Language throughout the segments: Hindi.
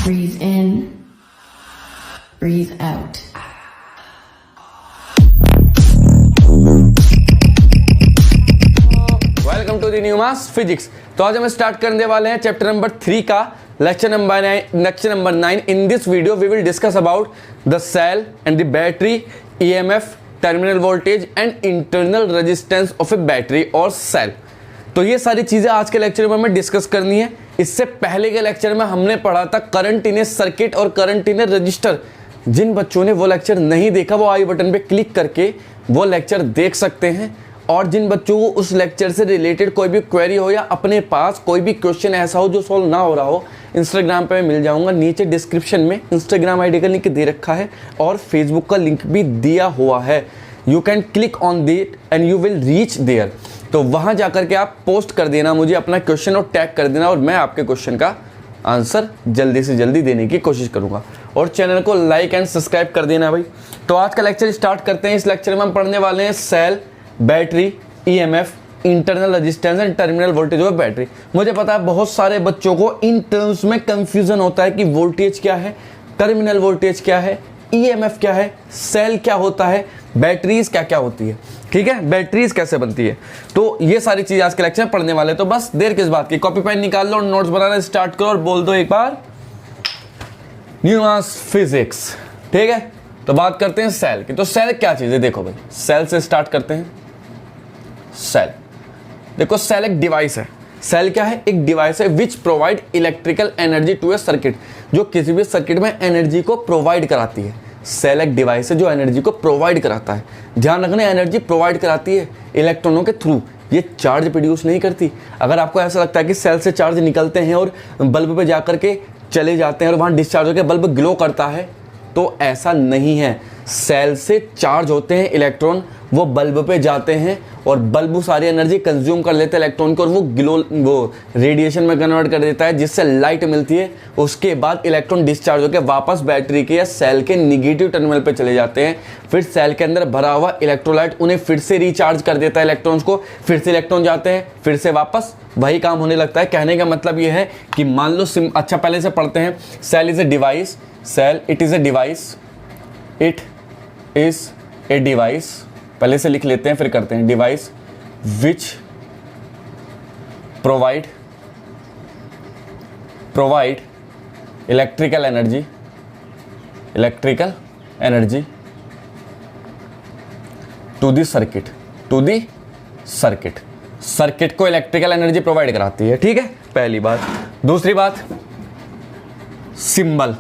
Breathe in, breathe out. Welcome to the new mass physics. तो आज हम स्टार्ट करने वाले हैं चैप्टर नंबर 3 का lecture number 9। In this video we will discuss about the cell and the battery, EMF, terminal voltage and internal resistance of a battery और सेल। तो ये सारी चीज़ें आज के लेक्चर में हमें डिस्कस करनी है। इससे पहले के लेक्चर में हमने पढ़ा था करंट इन ए सर्किट और करंट इन ए रजिस्टर। जिन बच्चों ने वो लेक्चर नहीं देखा वो आई बटन पे क्लिक करके वो लेक्चर देख सकते हैं। और जिन बच्चों को उस लेक्चर से रिलेटेड कोई भी क्वेरी हो या अपने पास कोई भी क्वेश्चन ऐसा हो जो सॉल्व ना हो रहा हो, इंस्टाग्राम पे मैं मिल जाऊंगा। नीचे डिस्क्रिप्शन में इंस्टाग्राम आईडी का लिंक दे रखा है और फेसबुक का लिंक भी दिया हुआ है। You can click on that and you will reach there. तो वहाँ जाकर के आप पोस्ट कर देना मुझे अपना क्वेश्चन और टैग कर देना और मैं आपके क्वेश्चन का आंसर जल्दी से जल्दी देने की कोशिश करूँगा। और चैनल को लाइक एंड सब्सक्राइब कर देना भाई। तो आज का लेक्चर स्टार्ट करते हैं। इस लेक्चर में हम पढ़ने वाले हैं cell, battery, EMF, internal resistance and terminal voltage of battery. मुझे पता है बहुत सारे बच्चों को इन टर्म्स में कंफ्यूजन होता है कि वोल्टेज क्या है, टर्मिनल वोल्टेज क्या है, ईएमएफ क्या है, सेल क्या होता है, बैटरीज क्या क्या होती है। ठीक है, बैटरीज कैसे बनती है। तो ये सारी चीज आज के लेक्चर में पढ़ने वाले। तो बस देर किस बात की, कॉपी पेन निकाल लो और नोट्स बनाना स्टार्ट करो और बोल दो एक बार न्यू मास फिजिक्स। ठीक है, तो बात करते हैं सेल की। तो सेल क्या चीज है, देखो भाई सेल से स्टार्ट करते हैं। सेल देखो, सेल एक डिवाइस है। सेल क्या है, एक डिवाइस है which provide electrical energy to a circuit, जो किसी भी सर्किट में एनर्जी को प्रोवाइड कराती है। सेल एक डिवाइस है जो एनर्जी को प्रोवाइड कराता है। ध्यान रखना, एनर्जी प्रोवाइड कराती है इलेक्ट्रॉनों के थ्रू, ये चार्ज प्रोड्यूस नहीं करती। अगर आपको ऐसा लगता है कि सेल से चार्ज निकलते हैं और बल्ब पे जाकर के चले जाते हैं और वहाँ डिस्चार्ज होकर बल्ब ग्लो करता है, तो ऐसा नहीं है। सेल से चार्ज होते हैं इलेक्ट्रॉन, वो बल्ब पे जाते हैं और बल्ब सारी एनर्जी कंज्यूम कर लेते हैं इलेक्ट्रॉन को और वो रेडिएशन में कन्वर्ट कर देता है जिससे लाइट मिलती है। उसके बाद इलेक्ट्रॉन डिस्चार्ज होकर वापस बैटरी के या सेल के निगेटिव टर्मिनल पे चले जाते हैं। फिर सेल के अंदर भरा हुआ इलेक्ट्रोलाइट उन्हें फिर से रिचार्ज कर देता है इलेक्ट्रॉन्स को, फिर से इलेक्ट्रॉन जाते हैं, फिर से वापस वही काम होने लगता है। कहने का मतलब ये है कि मान लो अच्छा पहले से पढ़ते हैं। Cell is a device, cell it is a device, it is a device, पहले से लिख लेते हैं फिर करते हैं। Device which provide electrical energy to the circuit, circuit को इलेक्ट्रिकल एनर्जी प्रोवाइड कराती है। ठीक है, पहली बात। दूसरी बात, सिंबल।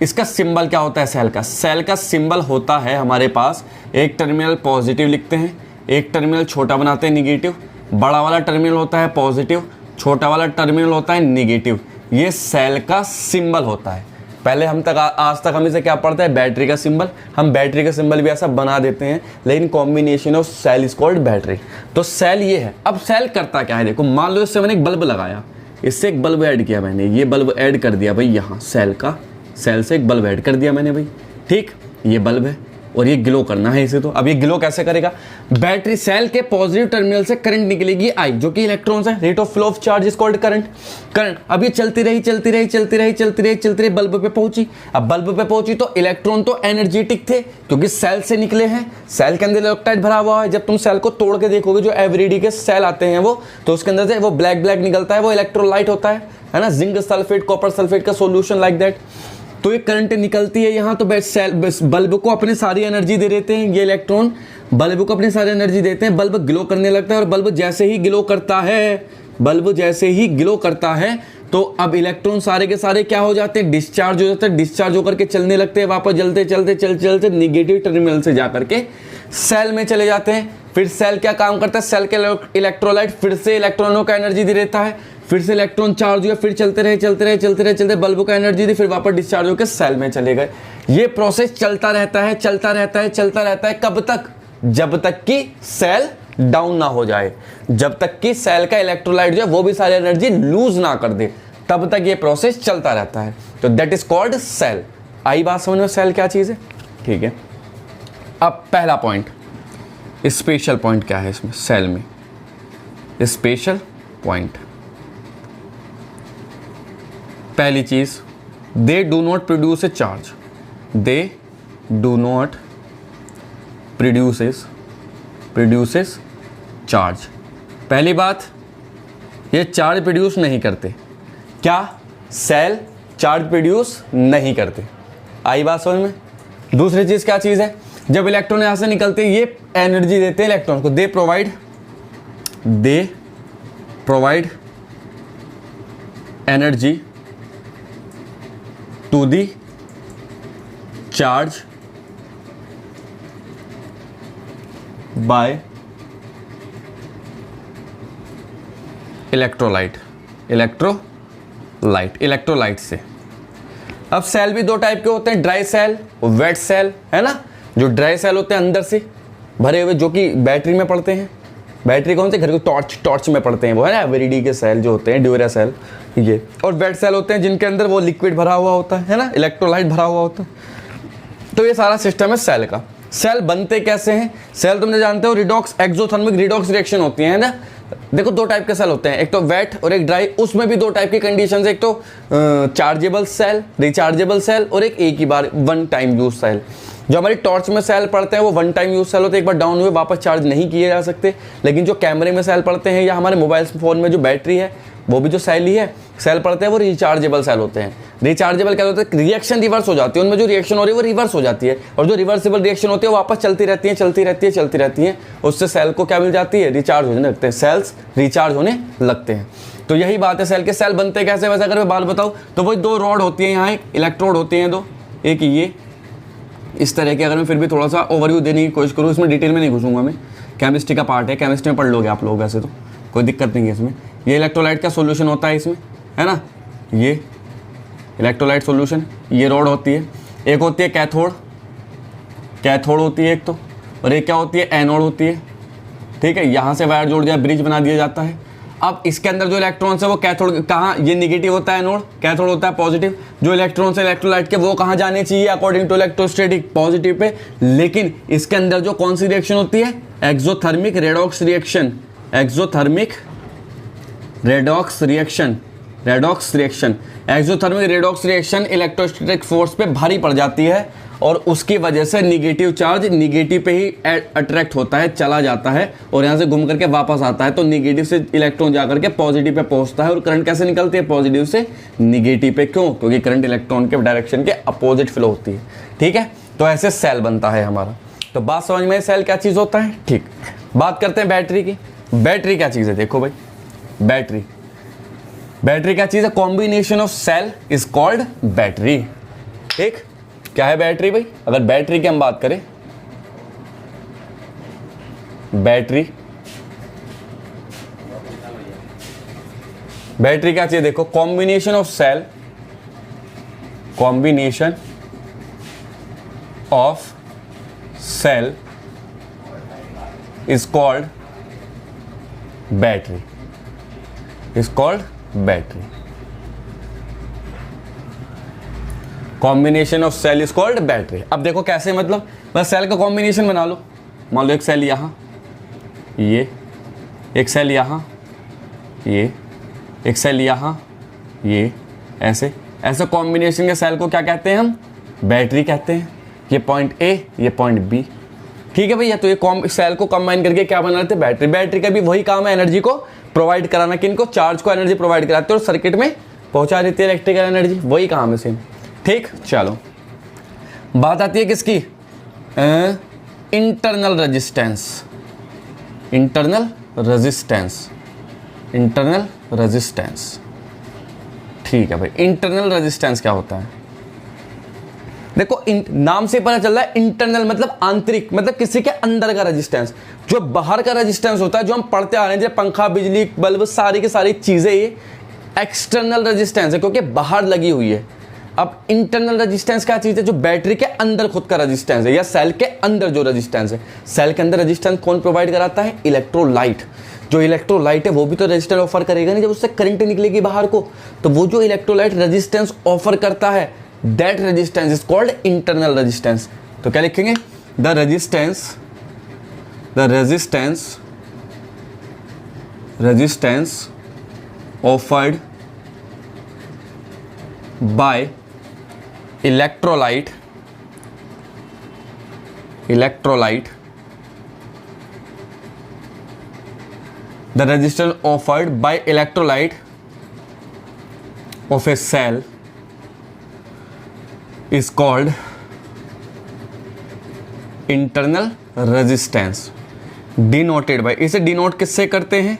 इसका सिंबल क्या होता है सेल का? सेल का सिंबल होता है हमारे पास, एक टर्मिनल पॉजिटिव लिखते हैं, एक टर्मिनल छोटा बनाते हैं निगेटिव, बड़ा वाला टर्मिनल होता है पॉजिटिव, छोटा वाला टर्मिनल होता है निगेटिव। ये सेल का सिंबल होता है। पहले आज तक हम इसे क्या पढ़ते हैं, बैटरी का सिंबल। हम बैटरी का सिंबल भी ऐसा बना देते हैं, लेकिन combination of cell is called battery. तो सेल ये है। अब सेल करता क्या है, देखो मान लो इससे मैंने एक बल्ब लगाया, इससे एक बल्ब ऐड किया मैंने, ये बल्ब ऐड कर दिया भाई यहाँ सेल से एक बल्ब ऐड कर दिया मैंने भाई। ठीक, ये बल्ब है और ये ग्लो करना है इसे। तो अब ये ग्लो कैसे करेगा, बैटरी सेल के पॉजिटिव टर्मिनल से करंट निकलेगी आई, जो कि इलेक्ट्रॉन्स है। Rate of flow of charge is called current. अब ये चलती रही बल्ब पे पहुंची। अब बल्ब पे पहुंची तो इलेक्ट्रॉन तो एनर्जेटिक थे क्योंकि सेल से निकले हैं, सेल के अंदर इलेक्ट्रोलाइट भरा हुआ है। जब तुम सेल को तोड़ के देखोगे, जो एवरीडे के सेल आते हैं वो, तो उसके अंदर से वो ब्लैक निकलता है, वो इलेक्ट्रोलाइट होता है ना, जिंक सल्फेट, कॉपर सल्फेट का सोल्यूशन लाइक दैट। तो ये करंट निकलती है यहाँ, तो बल्ब को अपनी सारी एनर्जी दे देते हैं। ये इलेक्ट्रॉन बल्ब को अपनी सारी एनर्जी देते हैं, बल्ब ग्लो करने लगता है और बल्ब जैसे ही ग्लो करता है तो अब इलेक्ट्रॉन सारे के सारे क्या हो जाते हैं, डिस्चार्ज हो जाते हैं। डिस्चार्ज होकर के चलने लगते हैं, वापस चलते निगेटिव टर्मिनल से जाकर के सेल में चले जाते हैं। फिर सेल क्या काम करता है, सेल के इलेक्ट्रोलाइट फिर से इलेक्ट्रॉनों का एनर्जी दे देता है, फिर से इलेक्ट्रॉन चार्ज हुआ, फिर चलते रहे बल्ब का एनर्जी दी, फिर वापस डिस्चार्ज होकर सेल में चले गए। ये प्रोसेस चलता रहता है। कब तक? जब तक कि सेल डाउन ना हो जाए, जब तक कि सेल का इलेक्ट्रोलाइट जो है वो भी सारी एनर्जी लूज ना कर दे, तब तक ये प्रोसेस चलता रहता है। तो दैट इज कॉल्ड सेल। आई बात समझ में, सेल क्या चीज है? ठीक है, अब पहला पॉइंट, स्पेशल पॉइंट क्या है इसमें सेल में? स्पेशल पॉइंट, पहली चीज they do not produce a charge, they do not produces charge. पहली बात, ये चार्ज प्रोड्यूस नहीं करते। क्या? सेल चार्ज प्रोड्यूस नहीं करते। आई बात समझ में? दूसरी चीज़ क्या चीज़ है? जब इलेक्ट्रॉन यहाँ से निकलते हैं ये एनर्जी देते हैं इलेक्ट्रॉन को। They provide energy to the charge by electrolyte से। अब सेल भी दो टाइप के होते हैं, ड्राई सेल और वेट सेल, है ना। जो ड्राई सेल होते हैं अंदर से भरे हुए, जो कि बैटरी में पड़ते हैं। बैटरी कौन से? घर को टॉर्च में पड़ते हैं वो, है ना, एवरीडी के सेल जो होते हैं, ड्यूरा सेल ये। और वेट सेल होते हैं जिनके अंदर वो लिक्विड भरा हुआ होता है ना, इलेक्ट्रोलाइट भरा हुआ होता है। तो ये सारा सिस्टम है सेल का। सेल बनते कैसे हैं? सेल तुमने जानते हो रिडॉक्स, एक्सोथर्मिक रिडॉक्स रिएक्शन होती है ना। देखो दो टाइप के सेल होते हैं, एक तो वेट और एक ड्राई। उसमें भी दो टाइप की कंडीशंस है, एक तो चार्जेबल सेल, रिचार्जेबल सेल, और एक ही बार वन टाइम यूज सेल। जो हमारी टॉर्च में सेल पड़ते हैं वो वन टाइम यूज सेल होते हैं, एक बार डाउन हुए वापस चार्ज नहीं किए जा सकते। लेकिन जो कैमरे में सेल पड़ते हैं या हमारे मोबाइल फोन में जो बैटरी है वो भी जो सेल ही है, सेल पड़ते हैं वो रिचार्जेबल सेल होते हैं। रिचार्जेबल क्या होता है? रिएक्शन रिवर्स हो जाती है, उनमें जो रिएक्शन हो रही है वो रिवर्स हो जाती है, और जो रिवर्सिबल रिएक्शन होती है वो वापस चलती रहती है। उससे सेल को क्या मिल जाती है? रिचार्ज होने लगते हैं, सेल्स रिचार्ज होने लगते हैं। तो यही बात है सेल के। सेल बनते कैसे? वैसे अगर मैं बात बताऊँ तो वही दो रॉड होती है, यहाँ एक इलेक्ट्रोड होते हैं दो, एक ये इस तरह के। अगर मैं फिर भी थोड़ा सा ओवरव्यू देने की कोशिश करूँ, इसमें डिटेल में नहीं घुसूंगा मैं, केमिस्ट्री का पार्ट है, केमिस्ट्री में पढ़ लोगे आप लोग, वैसे तो कोई दिक्कत नहीं है इसमें। ये इलेक्ट्रोलाइट का सॉल्यूशन होता है इसमें, है ना, ये इलेक्ट्रोलाइट सॉल्यूशन। ये रॉड होती है, एक होती है कैथोड होती है एक तो, और एक क्या होती है? एनोड होती है। ठीक है, यहाँ से वायर जोड़ दिया, ब्रिज बना दिया जाता है। अब इसके अंदर जो इलेक्ट्रॉन्स है वो कैथोड, कहाँ? ये निगेटिव होता है एनोड, कैथोड होता है पॉजिटिव। जो इलेक्ट्रॉन्स है इलेक्ट्रोलाइट के वो कहाँ जाने चाहिए according to electrostatic? Positive pay. लेकिन इसके अंदर जो कौन सी रिएक्शन होती है? Exothermic redox reaction, exothermic redox reaction electrostatic force पे भारी पड़ जाती है, और उसकी वजह से निगेटिव चार्ज निगेटिव पे ही अट्रैक्ट होता है, चला जाता है, और यहाँ से घूम करके वापस आता है। तो निगेटिव से इलेक्ट्रॉन जाकर के पॉजिटिव पे पहुंचता है, और करंट कैसे निकलती है? पॉजिटिव से निगेटिव पे। क्यों? क्योंकि करंट इलेक्ट्रॉन के डायरेक्शन के अपोजिट फ्लो होती है। ठीक है, तो ऐसे सेल बनता है हमारा। तो बात समझ में, सेल क्या चीज़ होता है। ठीक, बात करते हैं बैटरी की। बैटरी क्या चीज़ है? देखो भाई, बैटरी क्या चीज़ है? Combination of cell is called battery. ठीक, क्या है बैटरी भाई? अगर बैटरी की हम बात करें, बैटरी क्या चीज़? देखो, combination of cell is called battery, combination of cell is called battery. अब देखो कैसे, मतलब बस सेल का कॉम्बिनेशन बना लो। मान लो एक सेल यहाँ, ये एक सेल यहाँ, ये एक सेल यहाँ, ये ऐसे कॉम्बिनेशन के सेल को क्या कहते हैं हम? बैटरी कहते हैं। ये पॉइंट ए, ये पॉइंट बी। ठीक है भैया, तो ये सेल को कंबाइन करके क्या बना लेते हैं? बैटरी। बैटरी का भी वही काम है, एनर्जी को प्रोवाइड कराना। किनको? चार्ज को एनर्जी प्रोवाइड कराते हैं और सर्किट में पहुंचा देती है इलेक्ट्रिकल एनर्जी, वही काम है सेम। ठीक, चलो बात आती है किसकी? Internal resistance. ठीक है भाई, इंटरनल रेजिस्टेंस क्या होता है? देखो, नाम से पता चल रहा है इंटरनल मतलब आंतरिक, मतलब किसी के अंदर का रेजिस्टेंस। जो बाहर का रेजिस्टेंस होता है, जो हम पढ़ते आ रहे हैं, जैसे पंखा, बिजली, बल्ब, सारी की सारी चीजें, ये एक्सटर्नल रेजिस्टेंस है क्योंकि बाहर लगी हुई है। अब इंटरनल रेजिस्टेंस क्या चीज है? जो बैटरी के अंदर खुद का रेजिस्टेंस है, या सेल के अंदर जो रेजिस्टेंस है। सेल के अंदर रेजिस्टेंस कौन प्रोवाइड कराता है? इलेक्ट्रोलाइट। जो इलेक्ट्रोलाइट है वो भी तो रेजिस्टेंस ऑफर करेगा नहीं, जब उससे करंट निकलेगी बाहर को। तो वो जो इलेक्ट्रोलाइट रेजिस्टेंस ऑफर करता है, that resistance is called internal resistance. तो क्या लिखेंगे? The resistance offered by electrolyte the resistance offered by electrolyte of a cell is called internal resistance denoted by, इसे डिनोट किससे करते हैं,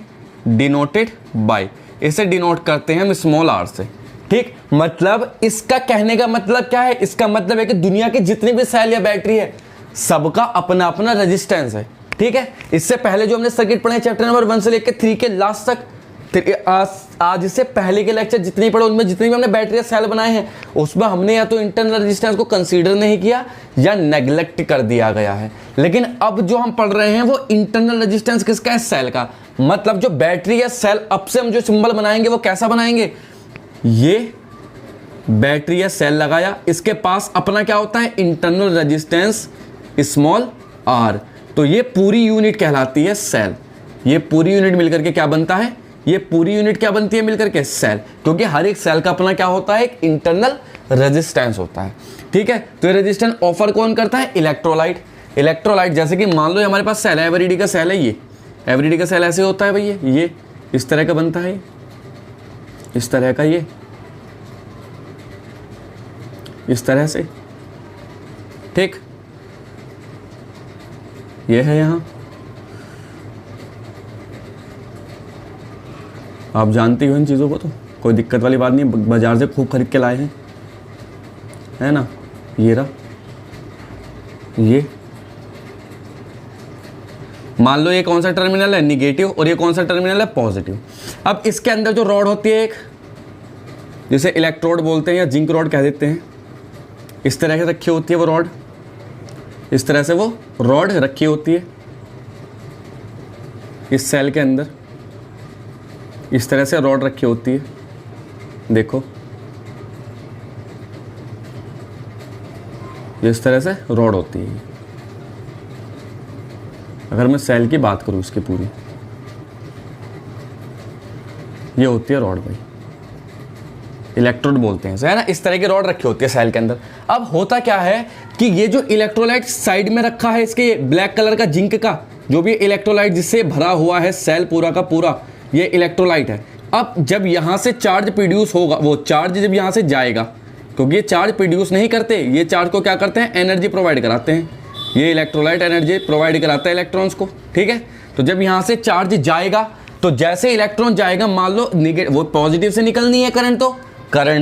डिनोटेड बाय, इसे डिनोट करते हैं हम स्मॉल आर से। ठीक, मतलब इसका कहने का मतलब क्या है, इसका मतलब है कि दुनिया के जितने भी सेल या बैटरी है सबका अपना अपना रेजिस्टेंस है। ठीक है, इससे पहले जो हमने सर्किट पढ़े चैप्टर नंबर 1 से लेकर 3 के लास्ट तक, आज से पहले के लेक्चर जितने पढ़े उनमें जितने भी हमने बैटरी या सेल बनाए हैं उसमें हमने या तो इंटरनल रेजिस्टेंस को कंसीडर नहीं किया या नेग्लेक्ट कर दिया गया है। लेकिन अब जो हम पढ़ रहे हैं वो इंटरनल रेजिस्टेंस किसका है, सेल का। मतलब जो बैटरी या सेल अब से हम जो सिंबल बनाएंगे वो कैसा बनाएंगे, ये बैटरी या सेल लगाया, इसके पास अपना क्या होता है, इंटरनल रेजिस्टेंस स्मॉल आर, तो ये पूरी यूनिट कहलाती है सेल। ये पूरी यूनिट मिलकर के क्या बनता है, ये पूरी यूनिट क्या बनती है मिलकर के, सेल, क्योंकि हर एक सेल का अपना क्या होता है, एक इंटरनल रेजिस्टेंस होता है। ठीक है, तो ये रेजिस्टेंस ऑफर कौन करता है, इलेक्ट्रोलाइट। इलेक्ट्रोलाइट जैसे कि मान लो हमारे पास सेल है, एवरीडी का सेल है, ये एवरीडी का सेल ऐसे होता है भैया, ये इस तरह का बनता है, इस तरह का, ये इस तरह से। ठीक, ये है यहां, आप जानते हो इन चीज़ों को, तो कोई दिक्कत वाली बात नहीं, बाजार से खूब खरीद के लाए हैं, है ना। ये रहा, ये मान लो ये कौन सा टर्मिनल है, निगेटिव, और ये कौन सा टर्मिनल है, पॉजिटिव। अब इसके अंदर जो रॉड होती है एक, जिसे इलेक्ट्रोड बोलते हैं या जिंक रॉड कह देते हैं, इस तरह से रखी होती है वो रॉड, इस तरह से वो रॉड रखी होती है इस सेल के अंदर, इस तरह से रॉड रखी होती है, देखो इस तरह से रॉड होती है। अगर मैं सेल की बात करूं इसकी पूरी, ये होती है रॉड भाई, इलेक्ट्रोड बोलते हैं, है ना। इस तरह की रॉड रखी होती है सेल के अंदर। अब होता क्या है कि ये जो इलेक्ट्रोलाइट साइड में रखा है, इसके ब्लैक कलर का जिंक का जो भी इलेक्ट्रोलाइट जिससे भरा हुआ है सेल पूरा का पूरा, ये इलेक्ट्रोलाइट है। अब जब यहाँ से चार्ज प्रोड्यूस होगा, वो चार्ज जब यहाँ से जाएगा, क्योंकि ये चार्ज प्रोड्यूस नहीं करते, ये चार्ज को क्या करते हैं, एनर्जी प्रोवाइड कराते हैं। ये इलेक्ट्रोलाइट एनर्जी प्रोवाइड कराता है इलेक्ट्रॉन्स को। ठीक है, तो जब यहाँ से चार्ज जाएगा, तो जैसे इलेक्ट्रॉन जाएगा, मान लो वो पॉजिटिव से निकलनी है करंट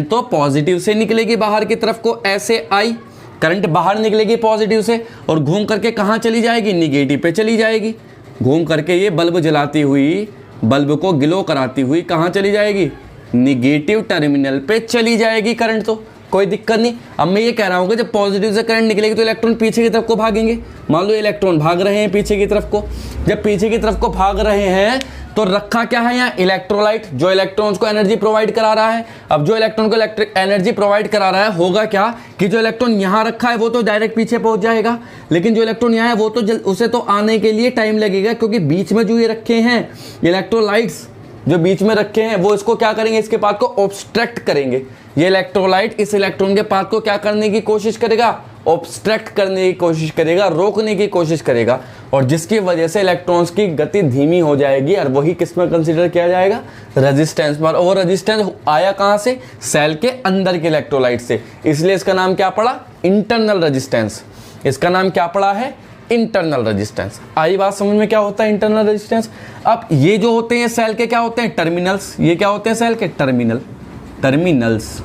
तो पॉजिटिव से निकलेगी बाहर की तरफ को, ऐसे आई करंट बाहर निकलेगी पॉजिटिव से, और घूम करके कहाँ चली जाएगी, निगेटिव पे चली जाएगी। घूम करके ये बल्ब जलाती हुई, बल्ब को ग्लो कराती हुई कहाँ चली जाएगी, निगेटिव टर्मिनल पे चली जाएगी करंट, तो कोई दिक्कत नहीं। अब मैं ये कह रहा हूँ कि जब पॉजिटिव से करंट निकलेगी तो इलेक्ट्रॉन पीछे की तरफ को भागेंगे। मान लो इलेक्ट्रॉन भाग रहे हैं पीछे की तरफ को, जब पीछे की तरफ को भाग रहे हैं तो रखा क्या है यहाँ, इलेक्ट्रोलाइट, जो इलेक्ट्रॉन्स को एनर्जी प्रोवाइड करा रहा है। अब जो इलेक्ट्रॉन को इलेक्ट्रिक एनर्जी प्रोवाइड करा रहा है, होगा क्या कि जो इलेक्ट्रॉन यहाँ रखा है वो तो डायरेक्ट पीछे पहुंच जाएगा, लेकिन जो इलेक्ट्रॉन यहाँ है वो तो उसे तो आने के लिए टाइम लगेगा, क्योंकि बीच में जो ये रखे हैं इलेक्ट्रोलाइट्स, जो बीच में रखे हैं वो इसको क्या करेंगे, इसके पाथ को ऑब्स्ट्रक्ट करेंगे। ये इलेक्ट्रोलाइट इस इलेक्ट्रॉन के पाथ को क्या करने की कोशिश करेगा, ऑब्स्ट्रक्ट करने की कोशिश करेगा, रोकने की कोशिश करेगा, और जिसकी वजह से इलेक्ट्रॉन्स की गति धीमी हो जाएगी, और वही किस में कंसीडर किया जाएगा, रेजिस्टेंस पर। और रेजिस्टेंस आया कहां से, सेल के अंदर के इलेक्ट्रोलाइट से, इसलिए इसका नाम क्या पड़ा, इंटरनल रेजिस्टेंस। इसका नाम क्या पड़ा है, इंटरनल रेजिस्टेंस। आई बात समझ में, क्या होता है इंटरनल रेजिस्टेंस। अब ये जो होते हैं सेल के क्या होते हैं, टर्मिनल्स। ये क्या होते हैं सेल के, टर्मिनल्स।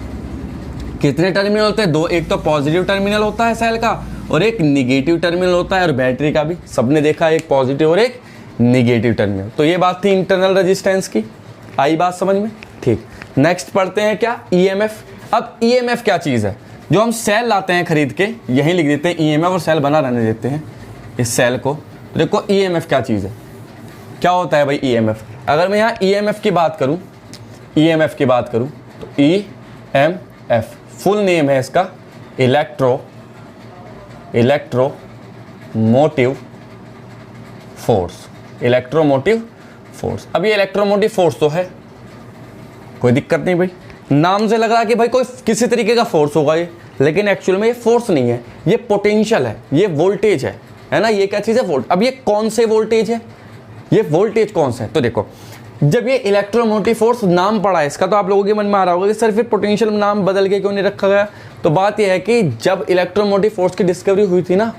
कितने टर्मिनल होते हैं, दो, एक तो पॉजिटिव टर्मिनल होता है सेल का, और एक निगेटिव टर्मिनल होता है, और बैटरी का भी सबने देखा, एक पॉजिटिव और एक निगेटिव टर्मिनल। तो ये बात थी इंटरनल रेजिस्टेंस की। आई बात समझ में, ठीक। नेक्स्ट पढ़ते हैं क्या, ईएमएफ। अब ईएमएफ क्या चीज़ है, जो हम सेल लाते हैं खरीद के, यहीं लिख देते हैं ईएमएफ और सेल बना रहने देते हैं इस सेल को। देखो ईएमएफ क्या चीज़ है, क्या होता है भाई ईएमएफ। अगर मैं यहाँ ईएमएफ की बात करूँ, ईएमएफ की बात करूँ तो ईएमएफ फुल नेम है इसका इलेक्ट्रोमोटिव फोर्स। अब ये इलेक्ट्रोमोटिव फोर्स तो है, कोई दिक्कत नहीं भाई, नाम से लग रहा है कि भाई कोई किसी तरीके का फोर्स होगा ये, लेकिन एक्चुअल में ये फोर्स नहीं है, ये पोटेंशियल है, ये वोल्टेज है ना। ये क्या चीज़ है? वोल्ट। अब ये कौन से वोल्टेज है, ये वोल्टेज कौन सा है? तो देखो, जब ये इलेक्ट्रोमोटिव फोर्स नाम पड़ा है इसका, तो आप लोगों के मन में आ रहा होगा कि सर फिर पोटेंशियल नाम बदल के क्यों नहीं रखा गया? तो बात यह है कि जब इलेक्ट्रोमोटिव फोर्स की डिस्कवरी हुई थी ना,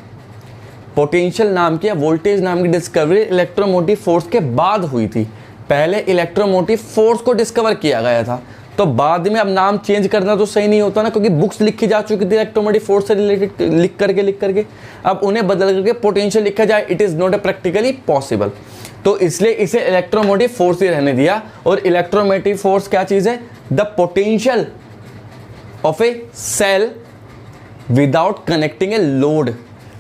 पोटेंशियल नाम की या वोल्टेज नाम की डिस्कवरी इलेक्ट्रोमोटिव फोर्स के बाद हुई थी। पहले इलेक्ट्रोमोटिव फोर्स को डिस्कवर किया गया था, तो बाद में अब नाम चेंज करना तो सही नहीं होता ना, क्योंकि बुक्स लिखी जा चुकी थी इलेक्ट्रोमोटिव फोर्स से रिलेटेड लिख करके अब उन्हें बदल करके पोटेंशियल लिखा जाए, it is not a practically possible. तो इसलिए इसे इलेक्ट्रोमोटिव फोर्स ही रहने दिया। और इलेक्ट्रोमोटिव फोर्स क्या चीज़ है? The potential of a cell without connecting a load,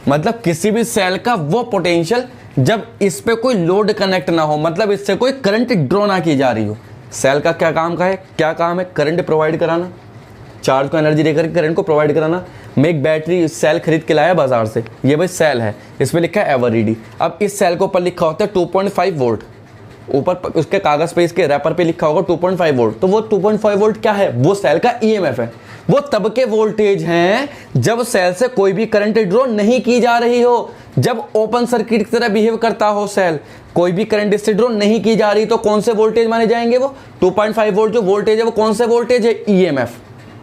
मतलब किसी भी सेल का वो पोटेंशियल जब इस पे कोई लोड कनेक्ट ना हो, मतलब इससे कोई करंट ड्रॉ ना की जा रही हो। सेल का क्या काम है? करंट प्रोवाइड कराना, चार्ज को एनर्जी देकर करंट को प्रोवाइड कराना। मैं एक बैटरी सेल खरीद के लाया बाजार से, ये भाई सेल है, इस पर लिखा है एवरीडी। अब इस सेल के ऊपर लिखा होता है 2.5 वोल्ट, ऊपर उसके कागज पे इसके रैपर पे लिखा होगा 2.5 वोल्ट। तो वो 2.5 वोल्ट क्या है? वो सेल का ईएमएफ है। वो तब के वोल्टेज हैं जब सेल से कोई भी करंट ड्रॉ नहीं की जा रही हो, जब ओपन सर्किट की तरह बिहेव करता हो सेल, कोई भी करंट इससे ड्रॉ नहीं की जा रही, तो कौन से वोल्टेज माने जाएंगे? वो 2.5 वोल्ट जो वोल्टेज है वो कौन से वोल्टेज है? ईएमएफ।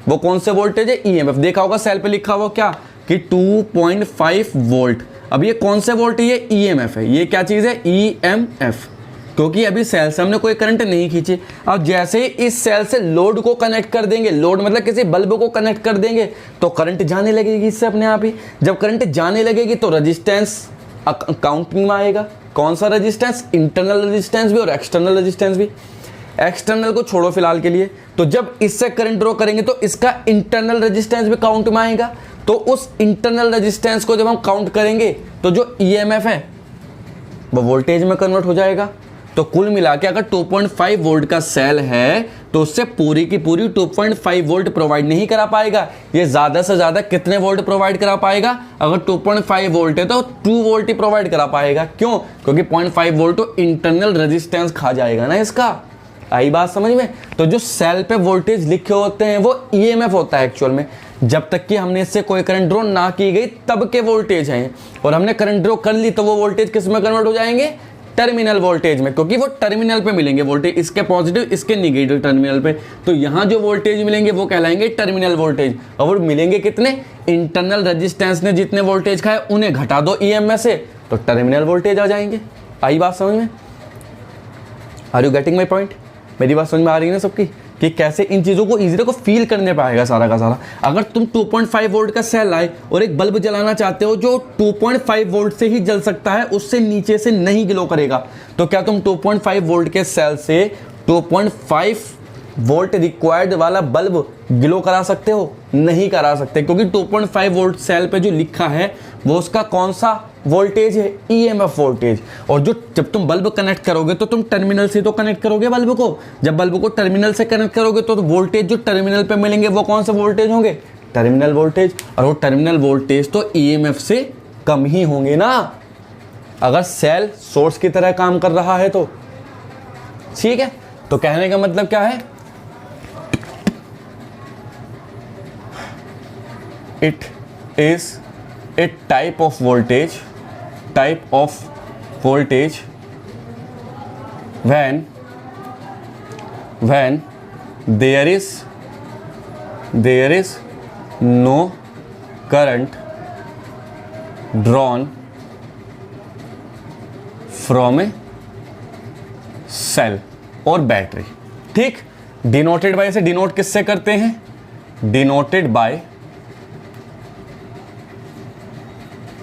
वो कौन से वोल्टेज है? ईएमएफ। देखा होगा सेल पे लिखा हुआ क्या कि 2.5 वोल्ट। अब ये कौन से वोल्ट है? ये ईएमएफ है। ये क्या चीज़ है? ईएमएफ, क्योंकि अभी सेल से हमने कोई करंट नहीं खींची। अब जैसे ही इस सेल से लोड को कनेक्ट कर देंगे, लोड मतलब किसी बल्ब को कनेक्ट कर देंगे, तो करंट जाने लगेगी इससे अपने आप ही। जब करंट जाने लगेगी तो रेजिस्टेंस काउंटिंग में आएगा। कौन सा रेजिस्टेंस? इंटरनल रेजिस्टेंस भी और एक्सटर्नल रेजिस्टेंस भी। एक्सटर्नल को छोड़ो फिलहाल के लिए, तो जब इससे करंट ड्रॉ करेंगे तो इसका इंटरनल रेजिस्टेंस भी काउंट में आएगा। तो उस इंटरनल रेजिस्टेंस को जब हम काउंट करेंगे तो जो ईएमएफ है वो वोल्टेज में कन्वर्ट हो जाएगा। तो कुल मिला के अगर 2.5 वोल्ट का सेल है तो उससे पूरी की पूरी 2.5 वोल्ट प्रोवाइड नहीं करा पाएगा। ये ज़्यादा से ज़्यादा कितने वोल्ट प्रोवाइड करा पाएगा? अगर 2.5 वोल्ट है तो 2 वोल्ट ही प्रोवाइड करा पाएगा। क्यों? क्योंकि 0.5 वोल्ट तो इंटरनल रेजिस्टेंस खा जाएगा ना इसका। आई बात समझ में? तो जो सेल पे वोल्टेज लिखे होते हैं वो ईएमएफ होता है एक्चुअल में। जब तक कि हमने इससे कोई करंट ड्रॉ ना की गई तब के वोल्टेज हैं, और हमने करंट ड्रॉ कर ली तो वो वोल्टेज किस में कन्वर्ट हो जाएंगे? टर्मिनल वोल्टेज में, क्योंकि वो टर्मिनल पे मिलेंगे वोल्टेज, इसके पॉजिटिव इसके निगेटिव टर्मिनल पे। तो यहाँ जो वोल्टेज मिलेंगे वो कहलाएंगे टर्मिनल वोल्टेज। और वो मिलेंगे कितने? इंटरनल रेजिस्टेंस ने जितने वोल्टेज खाए उन्हें घटा दो ईएम में से, तो टर्मिनल वोल्टेज आ जाएंगे। आई बात समझ में? Are you getting my point? मेरी बात समझ में आ रही है ना सबकी, कि कैसे इन चीज़ों को इजीली को फील करने पाएगा सारा का सारा। अगर तुम 2.5 वोल्ट का सेल लाए और एक बल्ब जलाना चाहते हो जो 2.5 वोल्ट से ही जल सकता है, उससे नीचे से नहीं ग्लो करेगा, तो क्या तुम 2.5 वोल्ट के सेल से 2.5 वोल्ट रिक्वायर्ड वाला बल्ब ग्लो करा सकते हो? नहीं करा सकते, क्योंकि 2.5 वोल्ट सेल पे जो लिखा है वो उसका कौन सा वोल्टेज है? EMF voltage. और जो जब तुम बल्ब कनेक्ट करोगे तो तुम टर्मिनल से तो कनेक्ट करोगे बल्ब को। जब बल्ब को टर्मिनल से कनेक्ट करोगे तो वोल्टेज जो टर्मिनल पे मिलेंगे वो कौन से वोल्टेज होंगे? Terminal voltage. और वो टर्मिनल वोल्टेज तो ईएमएफ से कम ही होंगे ना, अगर सेल सोर्स की तरह काम कर रहा है तो। ठीक है, तो कहने का मतलब क्या है? It is a type of voltage when there is no current drawn from a cell और बैटरी। ठीक, डिनोटेड बाय से डिनोट किससे करते हैं? डिनोटेड बाय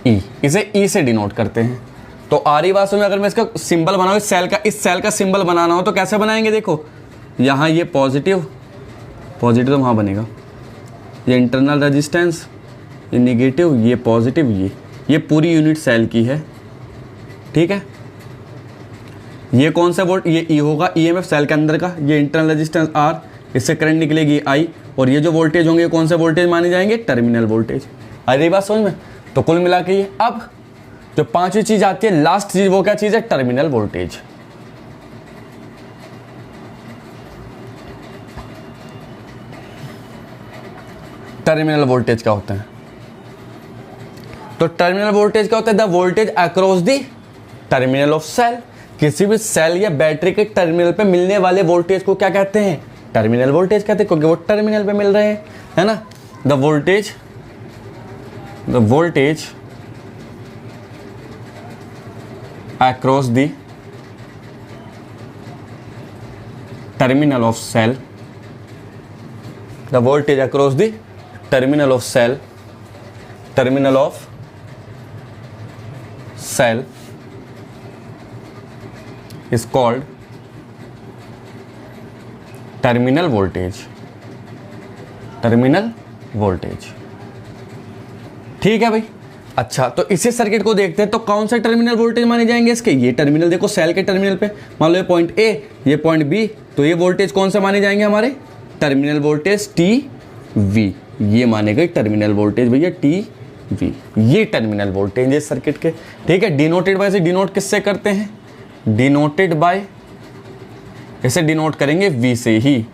ई, इसे ई से डिनोट करते हैं। तो आ रही बात में, अगर मैं इसका सिंबल बनाऊं, इस सेल का सिंबल बनाना हो तो कैसे बनाएंगे? देखो, यहाँ ये पॉजिटिव तो वहाँ बनेगा, ये इंटरनल रेजिस्टेंस, ये निगेटिव, ये पॉजिटिव, ये पूरी यूनिट सेल की है। ठीक है, ये कौन सा वोल्ट? ये ई होगा, ईएमएफ सेल के अंदर का, ये इंटरनल रेजिस्टेंस आर, इससे करंट निकलेगी आई, और ये जो वोल्टेज होंगे कौन से वोल्टेज माने जाएंगे? Terminal voltage. आ रही बात समझ में? तो कुल मिला के ये, अब जो पांचवी चीज आती है, लास्ट चीज, वो क्या चीज है? Terminal voltage. टर्मिनल वोल्टेज क्या होता है? तो टर्मिनल वोल्टेज क्या होता है? The voltage across the terminal of cell. किसी भी सेल या बैटरी के टर्मिनल पे मिलने वाले वोल्टेज को क्या कहते हैं? टर्मिनल वोल्टेज कहते हैं, क्योंकि वो टर्मिनल पे मिल रहे हैं, है ना। The voltage across the terminal of cell, the voltage across the terminal of cell is called terminal voltage. ठीक है भाई। अच्छा, तो इसी सर्किट को देखते हैं, तो कौन सा टर्मिनल वोल्टेज माने जाएंगे इसके? ये टर्मिनल देखो, सेल के टर्मिनल पे मान लो ये पॉइंट ए, ये पॉइंट बी, तो ये वोल्टेज कौन सा माने जाएंगे? हमारे टर्मिनल वोल्टेज टी वी, ये माने गए टर्मिनल वोल्टेज भैया टी वी, ये टर्मिनल वोल्टेज है सर्किट के। ठीक है, डिनोटेड बाय से डिनोट किससे करते हैं? डिनोटेड बाय, इसे डिनोट करेंगे वी से ही।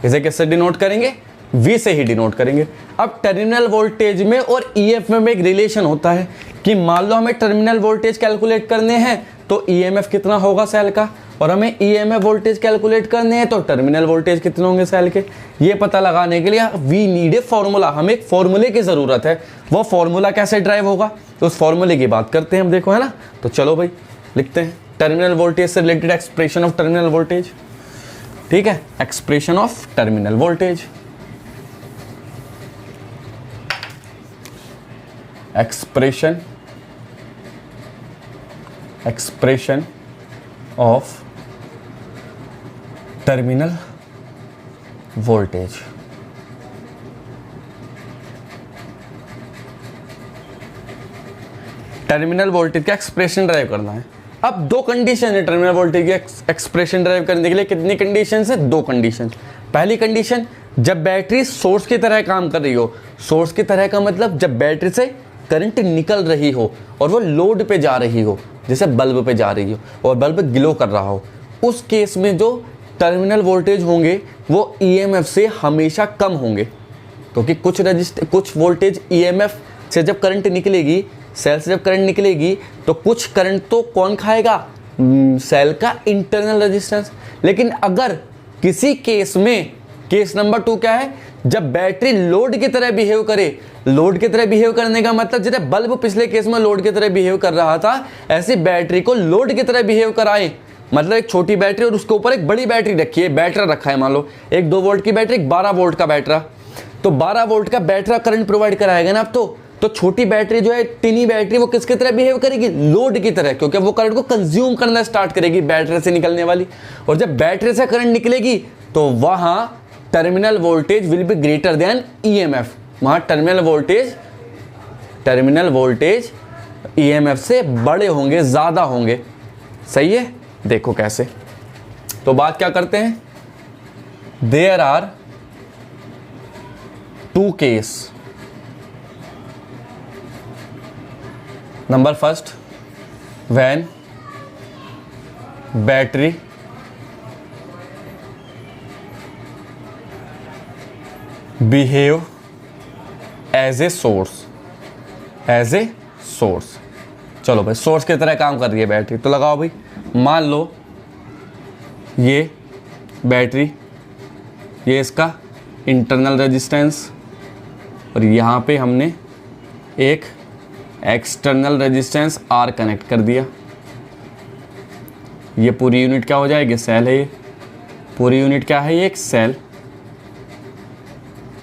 इसे किससे डिनोट करेंगे? वी से ही डिनोट करेंगे। अब टर्मिनल वोल्टेज में और ईएफ में एक रिलेशन होता है कि मान लो हमें टर्मिनल वोल्टेज कैलकुलेट करने हैं तो ईएमएफ कितना होगा सेल का, और हमें ईएमएफ वोल्टेज कैलकुलेट करने हैं तो टर्मिनल वोल्टेज कितने होंगे सेल के। ये पता लगाने के लिए वी नीड ए फॉर्मूला, हमें एक फॉर्मूले की ज़रूरत है। वो फॉर्मूला कैसे ड्राइव होगा, तो उस फॉर्मूले की बात करते हैं हम, देखो, है ना। तो चलो भाई लिखते हैं टर्मिनल वोल्टेज से related expression of terminal voltage. ठीक है, expression of terminal voltage, expression of terminal voltage. Terminal voltage का एक्सप्रेशन ड्राइव करना है। अब दो कंडीशन है टर्मिनल वोल्टेज की एक्सप्रेशन ड्राइव करने के लिए। कितनी कंडीशन है? दो कंडीशन। पहली कंडीशन, जब बैटरी सोर्स की तरह काम कर रही हो। सोर्स की तरह का मतलब जब बैटरी से करंट निकल रही हो और वो लोड पे जा रही हो, जैसे बल्ब पे जा रही हो और बल्ब ग्लो कर रहा हो, उस केस में जो टर्मिनल वोल्टेज होंगे वो ईएमएफ से हमेशा कम होंगे, क्योंकि कुछ वोल्टेज ईएमएफ से जब करंट निकलेगी, सेल से जब करंट निकलेगी तो कुछ करंट तो कौन खाएगा? सेल का इंटरनल रेजिस्टेंस। लेकिन अगर किसी केस में, केस नंबर 2 क्या है? जब बैटरी लोड की तरह बिहेव करे। लोड की तरह बिहेव करने का मतलब जैसे बल्ब पिछले केस में लोड की तरह बिहेव कर रहा था, ऐसी बैटरी को लोड की तरह बिहेव कराए। मतलब एक छोटी बैटरी और उसके ऊपर एक बड़ी बैटरी रखी है, बैटरा रखा है, मान लो एक 2 वोल्ट की बैटरी, एक 12 वोल्ट का बैटरा। तो 12 वोल्ट का बैटरा करंट प्रोवाइड कराएगा ना। अब तो छोटी बैटरी जो है, टिनी बैटरी, वो किसकी तरह बिहेव करेगी? लोड की तरह, क्योंकि वो करंट को कंज्यूम करना स्टार्ट करेगी बैटरी से निकलने वाली। और जब बैटरी से करंट निकलेगी तो वहां terminal voltage will be greater than EMF. वहां टर्मिनल वोल्टेज ईएमएफ से बड़े होंगे, ज्यादा होंगे। सही है, देखो कैसे। तो बात क्या करते हैं? There are 2 case. Number first, when battery behave as a source. चलो भाई, सोर्स की तरह काम कर रही है बैटरी, तो लगाओ भाई। मान लो ये बैटरी, ये इसका इंटरनल रेजिस्टेंस, और यहाँ पे हमने एक एक्सटर्नल रेजिस्टेंस R कनेक्ट कर दिया। ये पूरी यूनिट क्या हो जाएगी? सेल है। ये पूरी यूनिट क्या है? ये एक सेल।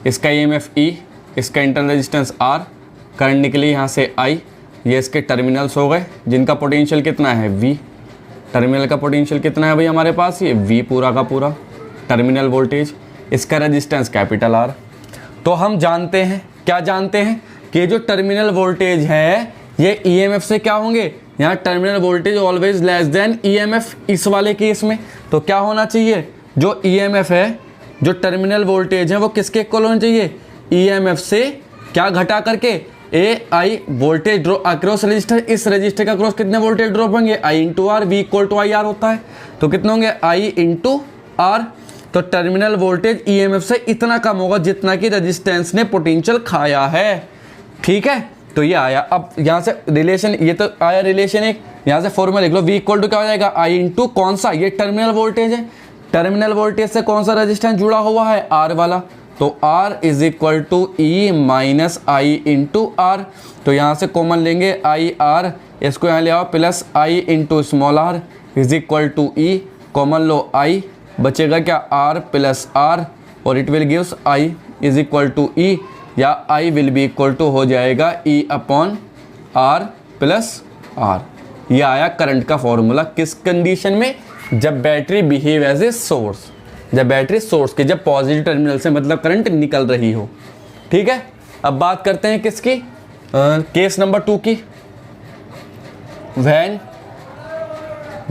इसका EMF E, इसका इंटरनल रेजिस्टेंस R, करंट निकली यहाँ से I। ये इसके टर्मिनल्स हो गए जिनका पोटेंशियल कितना है? V। टर्मिनल का पोटेंशियल कितना है भाई हमारे पास? ये V पूरा का पूरा टर्मिनल वोल्टेज। इसका रेजिस्टेंस कैपिटल R। तो हम जानते हैं, क्या जानते हैं? कि जो टर्मिनल वोल्टेज है ये ईएमएफ से क्या होंगे? यहाँ terminal voltage always less than EMF. इस वाले केस में तो क्या होना चाहिए? जो ईएमएफ है, जो टर्मिनल वोल्टेज है, वो किसके इक्वल होना चाहिए? ईएमएफ से क्या घटा करके? A I voltage drop across resistor. इस रजिस्टर का क्रॉस कितने वोल्टेज ड्रॉप होंगे? I into R. V equal to I R होता है, तो कितने होंगे? I into R. तो टर्मिनल वोल्टेज ईएमएफ से इतना कम होगा जितना कि रेजिस्टेंस ने पोटेंशियल खाया है। ठीक है, तो ये आया। अब यहाँ से रिलेशन, ये तो आया रिलेशन एक, यहाँ से फॉर्मूला लिख लो, V इक्वल टू क्या हो जाएगा, I इंटू कौन सा, ये टर्मिनल वोल्टेज है, टर्मिनल वोल्टेज से कौन सा रेजिस्टेंस जुड़ा हुआ है, R वाला, तो R is equal to E minus I into R. तो यहाँ से कॉमन लेंगे IR, इसको यहाँ ले आओ, plus I into small r is equal to E, common लो I, बचेगा क्या R प्लस R, और it will gives I is equal to E, या I will be equal to हो जाएगा E upon R plus R। ये आया करंट का फॉर्मूला किस कंडीशन में, जब battery behave as a source, जब बैटरी सोर्स के, जब पॉजिटिव टर्मिनल से मतलब करंट निकल रही हो। ठीक है, अब बात करते हैं किसकी, केस नंबर 2 की। When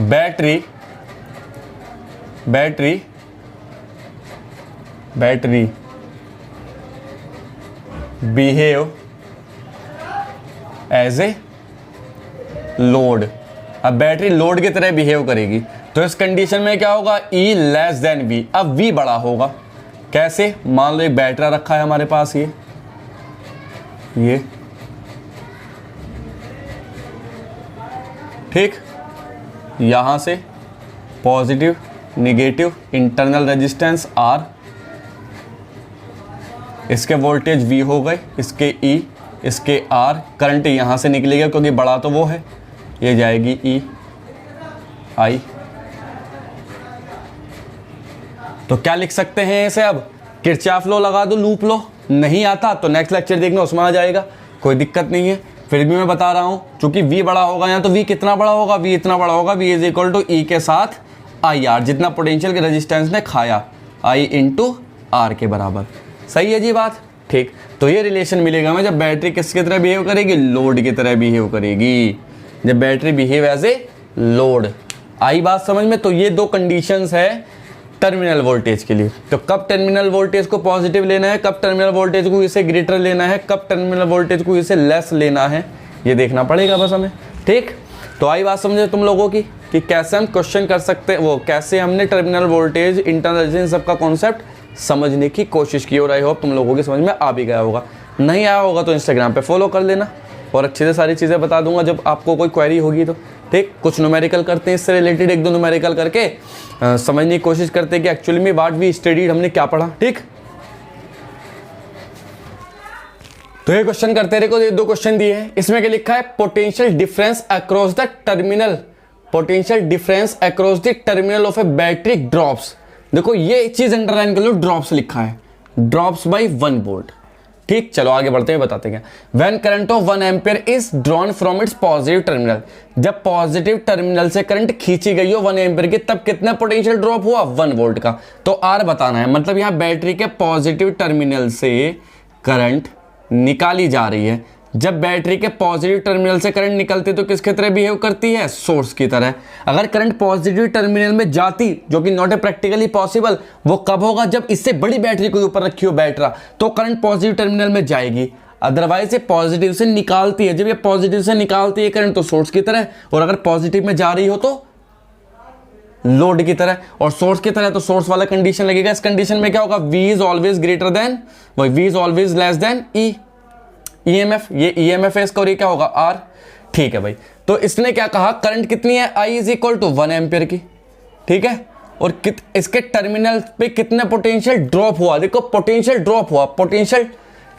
battery behave as a load. अब बैटरी लोड की तरह बिहेव करेगी, तो इस कंडीशन में क्या होगा, E लेस देन V। अब V बड़ा होगा, कैसे, मान लो एक बैटरा रखा है हमारे पास, ये ठीक, यहां से positive negative internal resistance R, इसके वोल्टेज V हो गए, इसके E, इसके R, करंट यहां से निकलेगा क्योंकि बड़ा तो वो है, ये जाएगी E I। तो क्या लिख सकते हैं इसे, अब किरचॉफ लॉ लगा दो, लूप लॉ, नहीं आता तो नेक्स्ट लेक्चर देखना, उसमें आ जाएगा, कोई दिक्कत नहीं है। फिर भी मैं बता रहा हूं, चूंकि V बड़ा होगा यहाँ, तो V कितना बड़ा होगा, V इतना बड़ा होगा, V is equal to E के साथ IR, जितना पोटेंशियल के रेजिस्टेंस ने खाया, I इंटू R के बराबर। सही है जी बात, ठीक। तो ये रिलेशन मिलेगा हमें जब बैटरी किसकी तरह बिहेव करेगी, लोड की तरह बिहेव करेगी, जब battery behave as a load. आई बात समझ में। तो ये दो कंडीशंस है टर्मिनल वोल्टेज के लिए। तो कब टर्मिनल वोल्टेज को पॉजिटिव लेना है, कब टर्मिनल वोल्टेज को इसे ग्रेटर लेना है, कब टर्मिनल वोल्टेज को इसे लेस लेना है, ये देखना पड़ेगा बस हमें, ठीक। तो आई बात समझे तुम लोगों की कि कैसे हम क्वेश्चन कर सकते हैं, वो कैसे हमने टर्मिनल वोल्टेज, इंटरनल रेजिस्टेंस सबका कॉन्सेप्ट समझने की कोशिश की। और आई होप तुम लोगों की समझ में आ भी गया होगा। नहीं आया होगा तो इंस्टाग्राम पे फॉलो कर लेना, और अच्छे से सारी चीज़ें बता दूंगा जब आपको कोई क्वेरी होगी तो, ठीक। कुछ न्यूमेरिकल करते हैं इससे रिलेटेड, एक दो न्यूमेरिकल करके समझने की कोशिश करते हैं कि एक्चुअली में व्हाट वी स्टडीड, हमने क्या पढ़ा, ठीक। तो ये क्वेश्चन करते रहे, ये दो क्वेश्चन दिए हैं, इसमें क्या लिखा है, potential difference across the terminal, potential difference across the terminal of a battery drops. देखो ये चीज अंडरलाइन कर लो, ड्रॉप्स लिखा है, ड्रॉप्स बाय 1 वोल्ट, ठीक। चलो आगे बढ़ते हैं, बताते हैं। When current of 1 ampere is drawn from its positive terminal, जब पॉजिटिव टर्मिनल से करंट खींची गई हो 1 एम्पियर की, तब कितना पोटेंशियल ड्रॉप हुआ, 1 वोल्ट का। तो आर बताना है, मतलब यहां बैटरी के पॉजिटिव टर्मिनल से करंट निकाली जा रही है। जब बैटरी के पॉजिटिव टर्मिनल से करंट निकलती है तो किसकी तरह बिहेव करती है, सोर्स की तरह। अगर करंट पॉजिटिव टर्मिनल में जाती, जो कि नॉट ए प्रैक्टिकली पॉसिबल, वो कब होगा, जब इससे बड़ी बैटरी को ऊपर रखी हो बैटरा, तो करंट पॉजिटिव टर्मिनल में जाएगी। अदरवाइज ये पॉजिटिव से निकालती है, जब ये पॉजिटिव से निकालती है करंट तो सोर्स की तरह, और अगर पॉजिटिव में जा रही हो तो लोड की तरह, और सोर्स की तरह तो सोर्स वाला कंडीशन लगेगा। इस कंडीशन में क्या होगा, V is always greater than, वही V is always less than E, EMF, ये EMF है इसका, और ये क्या होगा R, ठीक है भाई। तो इसने क्या कहा, करंट कितनी है, I is equal to 1 ampere की, ठीक है। और इसके टर्मिनल पे कितने पोटेंशियल ड्रॉप हुआ, देखो पोटेंशियल ड्रॉप हुआ, पोटेंशियल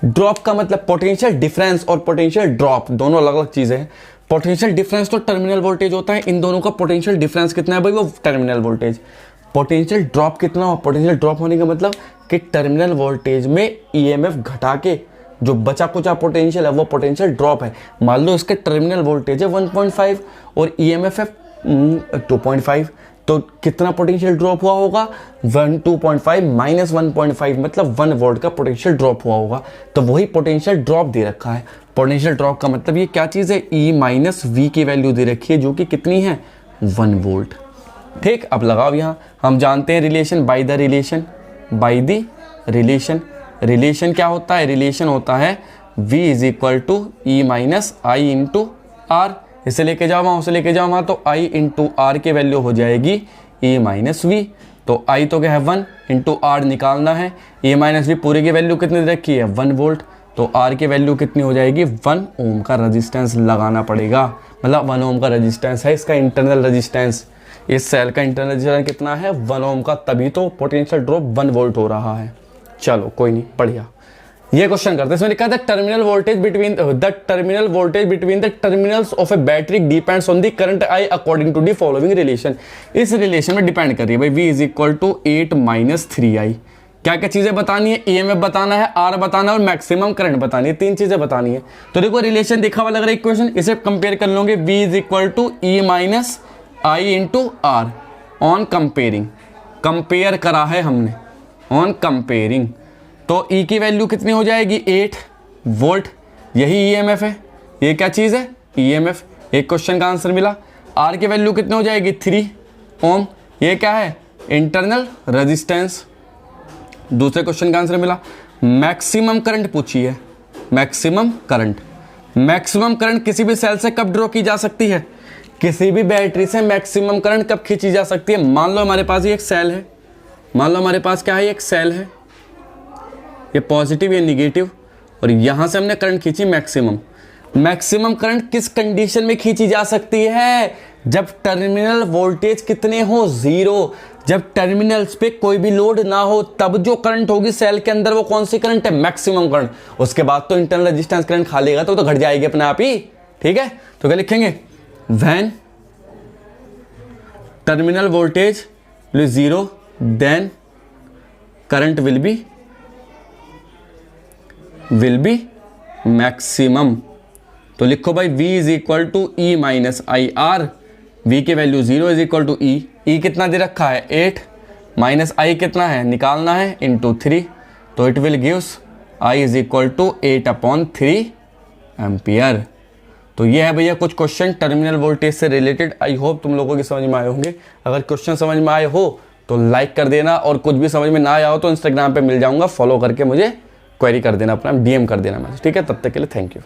ड्रॉप का मतलब पोटेंशियल डिफरेंस और पोटेंशियल ड्रॉप दोनों अलग अलग चीजें हैं। पोटेंशियल डिफरेंस तो टर्मिनल वोल्टेज होता है, इन दोनों का पोटेंशियल डिफरेंस कितना है भाई, वो टर्मिनल वोल्टेज। पोटेंशियल ड्रॉप कितना हो, पोटेंशियल ड्रॉप होने का मतलब कि टर्मिनल वोल्टेज में EMF घटा के जो बचा कुचा पोटेंशियल है वो पोटेंशियल ड्रॉप है। मान लो इसके टर्मिनल वोल्टेज है 1.5 और EMF है 2.5, तो कितना पोटेंशियल ड्रॉप हुआ होगा, 2.5 माइनस 1.5 मतलब 1 वोल्ट का पोटेंशियल ड्रॉप हुआ होगा। तो वही पोटेंशियल ड्रॉप दे रखा है। पोटेंशियल ड्रॉप का मतलब ये क्या चीज़ है, E माइनस V की वैल्यू दे रखी है, जो कि कितनी है, 1 वोल्ट, ठीक। अब लगाओ यहाँ, हम जानते हैं relation, by the relation, by the relation. Relation क्या होता है, रिलेशन होता है V is equal to E minus I into R. इसे लेके जाओ वहाँ, उसे लेके जाओ वहाँ, तो I इंटू आर की वैल्यू हो जाएगी E माइनस V। तो आई तो क्या है 1 इंटू आर निकालना है, ए माइनस बी पूरी की वैल्यू कितनी दे रखी है 1 वोल्ट, तो आर की वैल्यू कितनी हो जाएगी 1 ओम का रजिस्टेंस लगाना पड़ेगा, मतलब 1 ओम का रजिस्टेंस है इसका इंटरनल रजिस्टेंस। इस सेल का इंटरनल रजिस्टेंस कितना है 1 ओम का, तभी तो पोटेंशियल ड्रॉप 1 वोल्ट हो रहा है। चलो कोई नहीं, बढ़िया। ये क्वेश्चन करते हैं, इसमें लिखा था terminal voltage between the terminals of a battery depends on the current I according to the following relation. इस रिलेशन में डिपेंड कर रही है भाई V is equal to 8 minus 3i। क्या क्या चीजें बतानी है, EMF बताना है, R बताना है और मैक्सिमम करंट बतानी है, 3 चीजें बतानी है। तो देखो रिलेशन देखा हुआ लग रहा है इक्वेशन, इसे कंपेयर कर लोगे V is equal to E minus I into R on comparing, compare करा है हमने ऑन कंपेयरिंग। तो E की वैल्यू कितनी हो जाएगी 8 वोल्ट, यही EMF है, ये क्या चीज़ है EMF, एक क्वेश्चन का आंसर मिला। R की वैल्यू कितनी हो जाएगी 3 ओम, ये क्या है इंटरनल रेजिस्टेंस, दूसरे क्वेश्चन का आंसर मिला। मैक्सिमम करंट पूछी है, मैक्सिमम करंट किसी भी सेल से कब ड्रॉ की जा सकती है, किसी भी बैटरी से मैक्सिमम करंट कब खींची जा सकती है। मान लो हमारे पास ये एक सेल है, मान लो हमारे पास क्या है एक सेल है, ये पॉजिटिव ये निगेटिव, और यहां से हमने करंट खींची मैक्सिमम करंट किस कंडीशन में खींची जा सकती है, जब टर्मिनल वोल्टेज कितने हो 0, जब टर्मिनल्स पे कोई भी लोड ना हो, तब जो करंट होगी सेल के अंदर वो कौन सी करंट है मैक्सिमम करंट। उसके बाद तो इंटरनल रेजिस्टेंस करंट खा लेगा तो घट जाएगी अपने आप ही, ठीक है। तो क्या लिखेंगे when terminal voltage is 0 then current will be maximum. तो लिखो भाई V is equal to E minus I R, V की value 0 is equal to E कितना दे रखा है 8 माइनस I कितना है निकालना है इंटू 3, तो it will gives I is equal to 8/3 ampere. तो ये है भैया कुछ क्वेश्चन टर्मिनल वोल्टेज से रिलेटेड, आई होप तुम लोगों की समझ में आए होंगे। अगर क्वेश्चन समझ में आए हो तो लाइक कर देना, और कुछ भी समझ में ना आया हो तो इंस्टाग्राम पे मिल जाऊंगा, फॉलो करके मुझे क्वेरी कर देना, अपना DM कर देना मैसेज, ठीक है। तब तक के लिए थैंक यू।